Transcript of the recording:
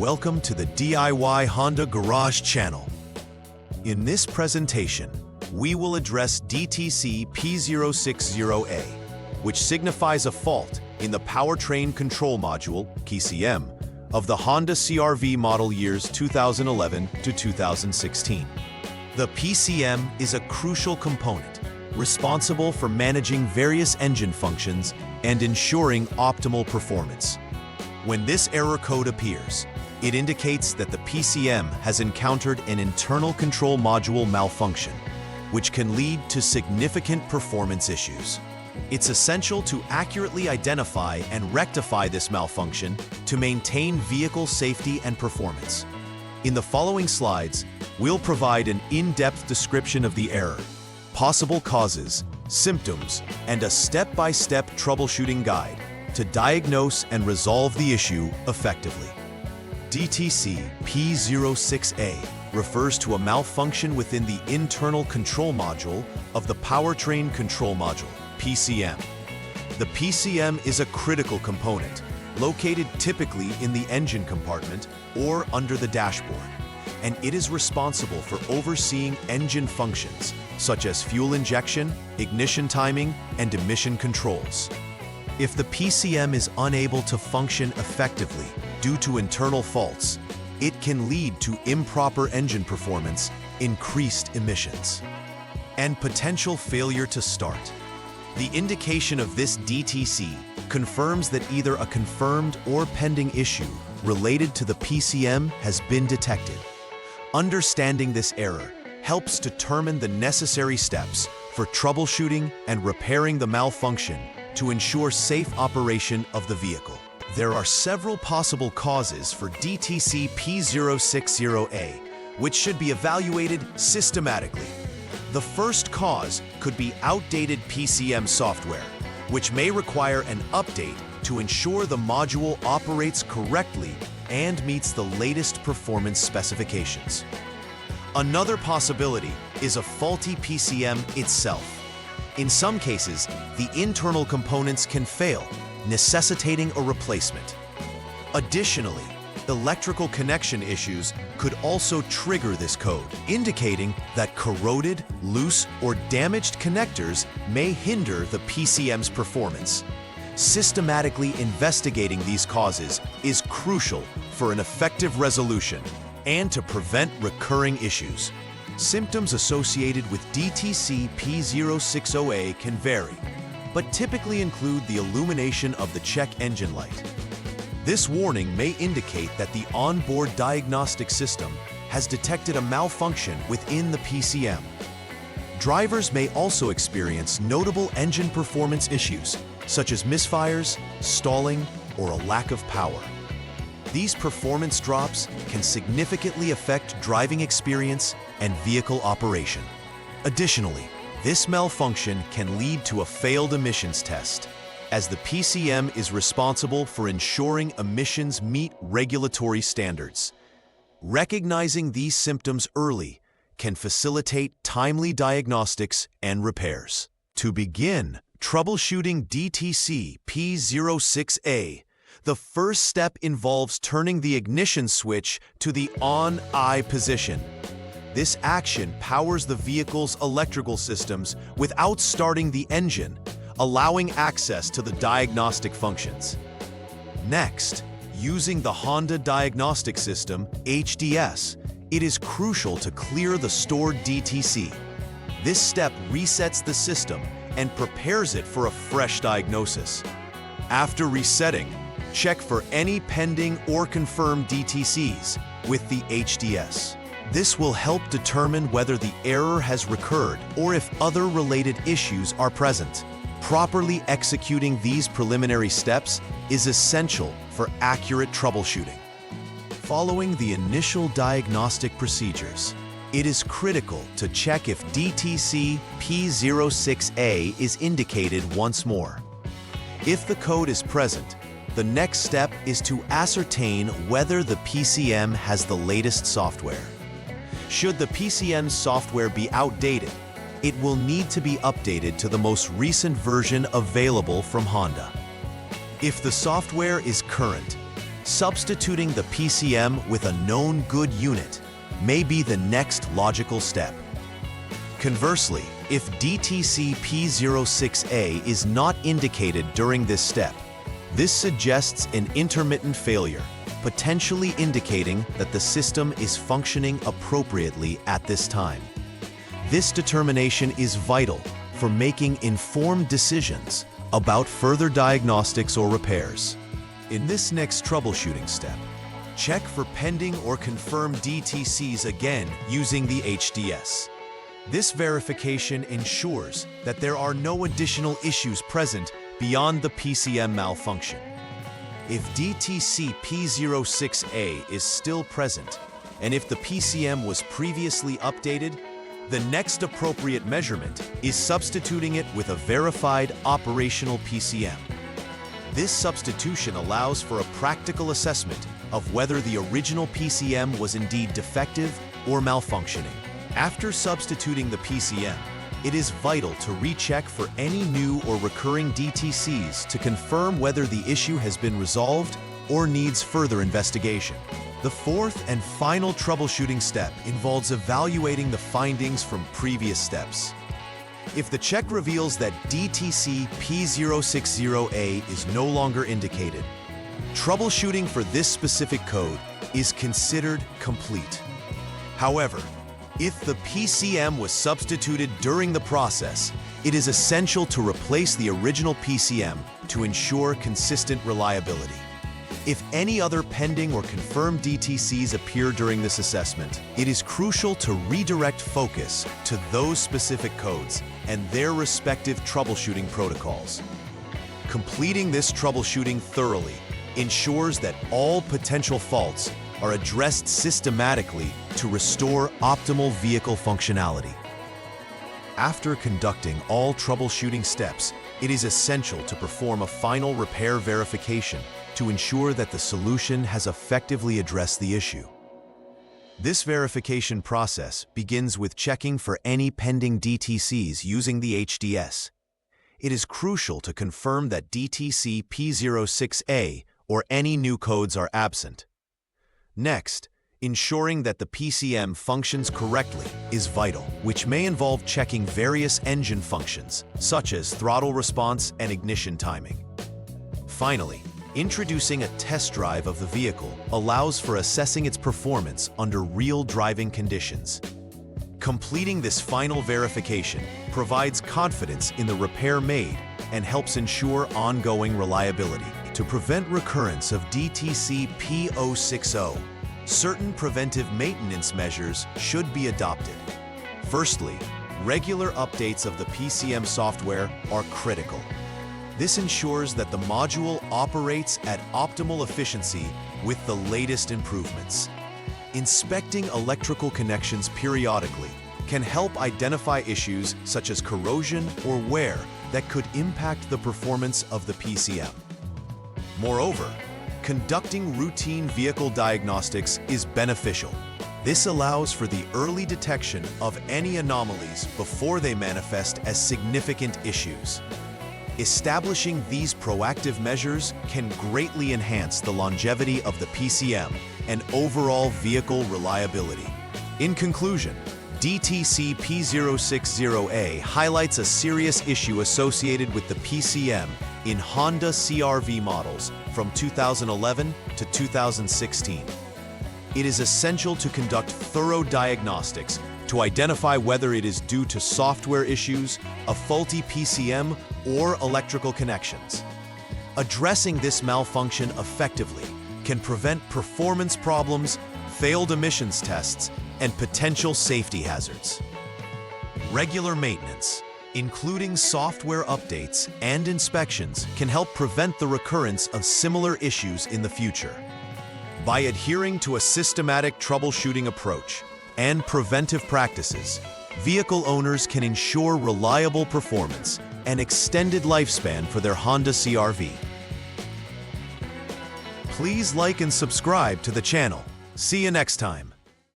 Welcome to the DIY Honda Garage channel. In this presentation, we will address DTC P060A, which signifies a fault in the Powertrain Control Module, PCM, of the Honda CRV model years 2011 to 2016. The PCM is a crucial component responsible for managing various engine functions and ensuring optimal performance. When this error code appears, it indicates that the PCM has encountered an internal control module malfunction, which can lead to significant performance issues. It's essential to accurately identify and rectify this malfunction to maintain vehicle safety and performance. In the following slides, we'll provide an in-depth description of the error, possible causes, symptoms, and a step-by-step troubleshooting guide to diagnose and resolve the issue effectively. DTC P060A refers to a malfunction within the internal control module of the Powertrain Control Module, PCM. The PCM is a critical component, located typically in the engine compartment or under the dashboard, and it is responsible for overseeing engine functions such as fuel injection, ignition timing, and emission controls. If the PCM is unable to function effectively due to internal faults, it can lead to improper engine performance, increased emissions, and potential failure to start. The indication of this DTC confirms that either a confirmed or pending issue related to the PCM has been detected. Understanding this error helps determine the necessary steps for troubleshooting and repairing the malfunction to ensure safe operation of the vehicle. There are several possible causes for DTC P060A, which should be evaluated systematically. The first cause could be outdated PCM software, which may require an update to ensure the module operates correctly and meets the latest performance specifications. Another possibility is a faulty PCM itself. In some cases, the internal components can fail, necessitating a replacement. Additionally, electrical connection issues could also trigger this code, indicating that corroded, loose, or damaged connectors may hinder the PCM's performance. Systematically investigating these causes is crucial for an effective resolution and to prevent recurring issues. Symptoms associated with DTC P060A can vary, but typically include the illumination of the check engine light. This warning may indicate that the onboard diagnostic system has detected a malfunction within the PCM. Drivers may also experience notable engine performance issues, such as misfires, stalling, or a lack of power. These performance drops can significantly affect driving experience and vehicle operation. Additionally, this malfunction can lead to a failed emissions test, as the PCM is responsible for ensuring emissions meet regulatory standards. Recognizing these symptoms early can facilitate timely diagnostics and repairs. To begin troubleshooting DTC P06A, the first step involves turning the ignition switch to the on-I position. This action powers the vehicle's electrical systems without starting the engine, allowing access to the diagnostic functions. Next, using the Honda Diagnostic System, HDS, it is crucial to clear the stored DTC. This step resets the system and prepares it for a fresh diagnosis. After resetting, check for any pending or confirmed DTCs with the HDS. This will help determine whether the error has recurred or if other related issues are present. Properly executing these preliminary steps is essential for accurate troubleshooting. Following the initial diagnostic procedures, it is critical to check if DTC P06A is indicated once more. If the code is present, the next step is to ascertain whether the PCM has the latest software. Should the PCM software be outdated, it will need to be updated to the most recent version available from Honda. If the software is current, substituting the PCM with a known good unit may be the next logical step. Conversely, if DTC P060A is not indicated during this step, this suggests an intermittent failure, potentially indicating that the system is functioning appropriately at this time. This determination is vital for making informed decisions about further diagnostics or repairs. In this next troubleshooting step, check for pending or confirmed DTCs again using the HDS. This verification ensures that there are no additional issues present beyond the PCM malfunction. If DTC P060A is still present, and if the PCM was previously updated, the next appropriate measurement is substituting it with a verified operational PCM. This substitution allows for a practical assessment of whether the original PCM was indeed defective or malfunctioning. After substituting the PCM, it is vital to recheck for any new or recurring DTCs to confirm whether the issue has been resolved or needs further investigation. The fourth and final troubleshooting step involves evaluating the findings from previous steps. If the check reveals that DTC P060A is no longer indicated, troubleshooting for this specific code is considered complete. However, if the PCM was substituted during the process, it is essential to replace the original PCM to ensure consistent reliability. If any other pending or confirmed DTCs appear during this assessment, it is crucial to redirect focus to those specific codes and their respective troubleshooting protocols. Completing this troubleshooting thoroughly ensures that all potential faults are addressed systematically to restore optimal vehicle functionality. After conducting all troubleshooting steps, it is essential to perform a final repair verification to ensure that the solution has effectively addressed the issue. This verification process begins with checking for any pending DTCs using the HDS. It is crucial to confirm that DTC P06A or any new codes are absent. Next, ensuring that the PCM functions correctly is vital, which may involve checking various engine functions, such as throttle response and ignition timing. Finally, introducing a test drive of the vehicle allows for assessing its performance under real driving conditions. Completing this final verification provides confidence in the repair made and helps ensure ongoing reliability. To prevent recurrence of DTC P060, certain preventive maintenance measures should be adopted. Firstly, regular updates of the PCM software are critical. This ensures that the module operates at optimal efficiency with the latest improvements. Inspecting electrical connections periodically can help identify issues such as corrosion or wear that could impact the performance of the PCM. Moreover, conducting routine vehicle diagnostics is beneficial. This allows for the early detection of any anomalies before they manifest as significant issues. Establishing these proactive measures can greatly enhance the longevity of the PCM and overall vehicle reliability. In conclusion, DTC P060A highlights a serious issue associated with the PCM in Honda CRV models from 2011 to 2016. It is essential to conduct thorough diagnostics to identify whether it is due to software issues, a faulty PCM, or electrical connections. Addressing this malfunction effectively can prevent performance problems, failed emissions tests, and potential safety hazards. Regular maintenance, including software updates and inspections, can help prevent the recurrence of similar issues in the future. By adhering to a systematic troubleshooting approach and preventive practices, vehicle owners can ensure reliable performance and extended lifespan for their Honda CRV. Please like and subscribe to the channel. See you next time.